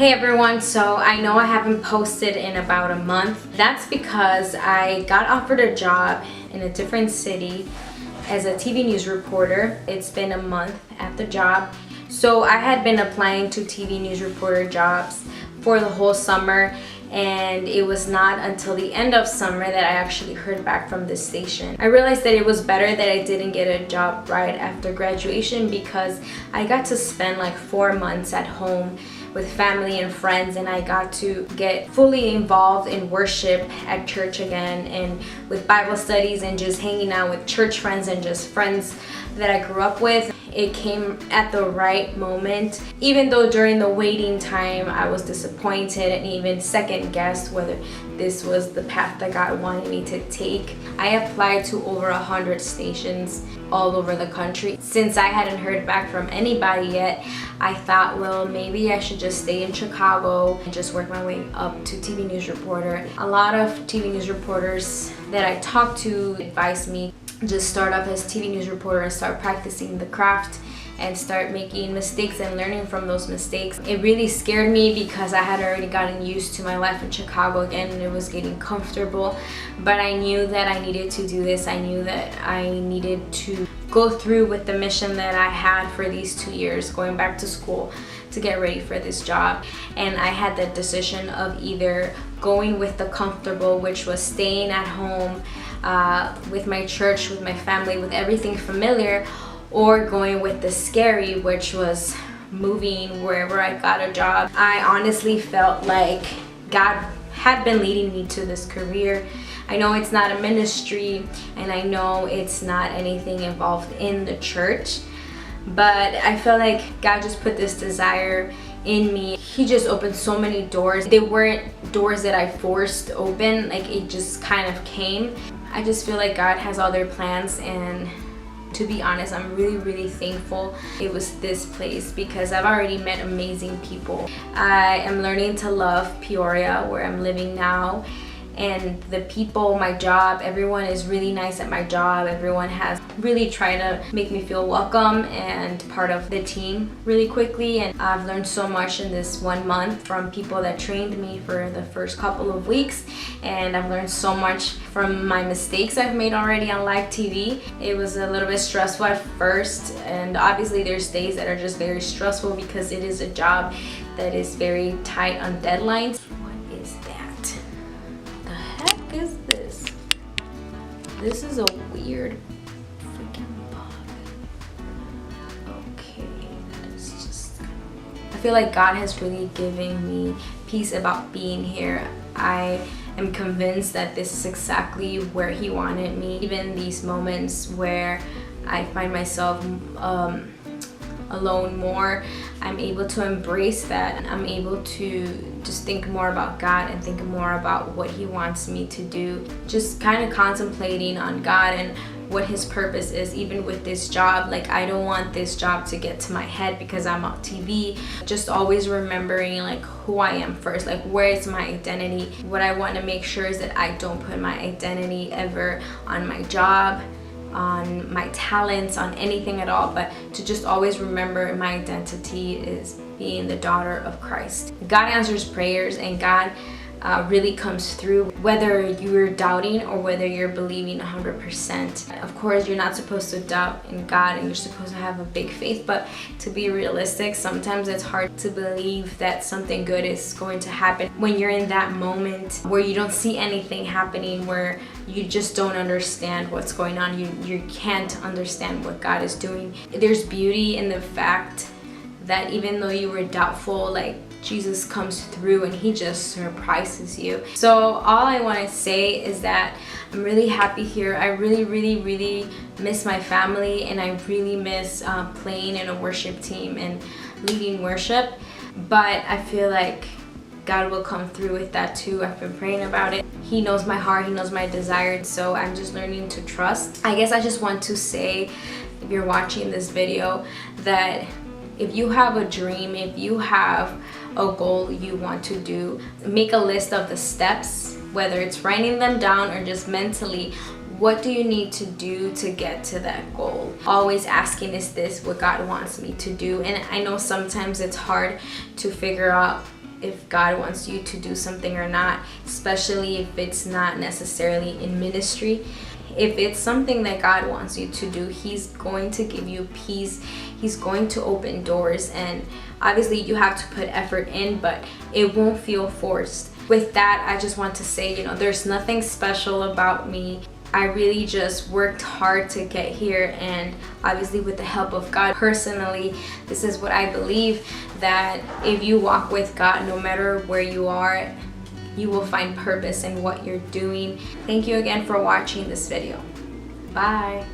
Hey everyone, so I know I haven't posted in about a month. That's because I got offered a job in a different city as a TV news reporter. It's been a month at the job. So I had been applying to TV news reporter jobs for the whole summer, and it was not until the end of summer that I actually heard back from this station. I realized that it was better that I didn't get a job right after graduation because I got to spend like 4 months at home with family and friends, and I got to get fully involved in worship at church again and with Bible studies and just hanging out with church friends and just friends that I grew up with. It came at the right moment. Even though during the waiting time I was disappointed and even second guessed whether this was the path that God wanted me to take. I applied to over 100 stations all over the country. Since I hadn't heard back from anybody yet, I thought, well, maybe I should just stay in Chicago and just work my way up to TV news reporter. A lot of TV news reporters that I talked to advised me just start off as TV news reporter and start practicing the craft and start making mistakes and learning from those mistakes. It really scared me because I had already gotten used to my life in Chicago again and it was getting comfortable, but I knew that I needed to do this. I knew that I needed to go through with the mission that I had for these 2 years, going back to school to get ready for this job. And I had the decision of either going with the comfortable, which was staying at home with my church, with my family, with everything familiar, or going with the scary, which was moving wherever I got a job. I honestly felt like God had been leading me to this career. I know it's not a ministry and I know it's not anything involved in the church, but I felt like God just put this desire in me. He just opened so many doors. They weren't doors that I forced open, like it just kind of came. I just feel like God has other plans, and to be honest, I'm really thankful it was this place because I've already met amazing people. I am learning to love Peoria, where I'm living now, and the people, my job, everyone is really nice at my job. Everyone has really tried to make me feel welcome and part of the team really quickly, and I've learned so much in this 1 month from people that trained me for the first couple of weeks, and I've learned so much from my mistakes I've made already on live TV. It was a little bit stressful at first, and obviously there's days that are just very stressful because it is a job that is very tight on deadlines. What is that? Is this? This is a weird freaking bug. Okay, that is just... I feel like God has really given me peace about being here. I am convinced that this is exactly where He wanted me. Even these moments where I find myself alone more, I'm able to embrace that, and I'm able to just think more about God and think more about what He wants me to do. Just kind of contemplating on God and what His purpose is, even with this job. Like, I don't want this job to get to my head because I'm on TV. Just always remembering like who I am first, like where is my identity. What I want to make sure is that I don't put my identity ever on my job, on my talents, on anything at all, but to just always remember my identity is being the daughter of Christ. God answers prayers, and God really comes through whether you're doubting or whether you're believing 100%. Of course, you're not supposed to doubt in God and you're supposed to have a big faith, but to be realistic, sometimes it's hard to believe that something good is going to happen when you're in that moment where you don't see anything happening, where you just don't understand what's going on. You can't understand what God is doing. There's beauty in the fact that even though you were doubtful, like Jesus comes through and He just surprises you. So all I want to say is that I'm really happy here. I really miss my family, and I really miss playing in a worship team and leading worship, but I feel like God will come through with that too. I've been praying about it. He knows my heart, He knows my desires, so I'm just learning to trust. I guess I just want to say, if you're watching this video, that if you have a dream, if you have a goal you want to do, make a list of the steps, whether it's writing them down or just mentally. What do you need to do to get to that goal? Always asking, is this what God wants me to do? And I know sometimes it's hard to figure out if God wants you to do something or not, especially if it's not necessarily in ministry. If it's something that God wants you to do, He's going to give you peace. He's going to open doors, and obviously you have to put effort in, but it won't feel forced. With that, I just want to say, there's nothing special about me. I really just worked hard to get here, and obviously with the help of God. Personally, this is what I believe, that if you walk with God, no matter where you are, you will find purpose in what you're doing. Thank you again for watching this video. Bye.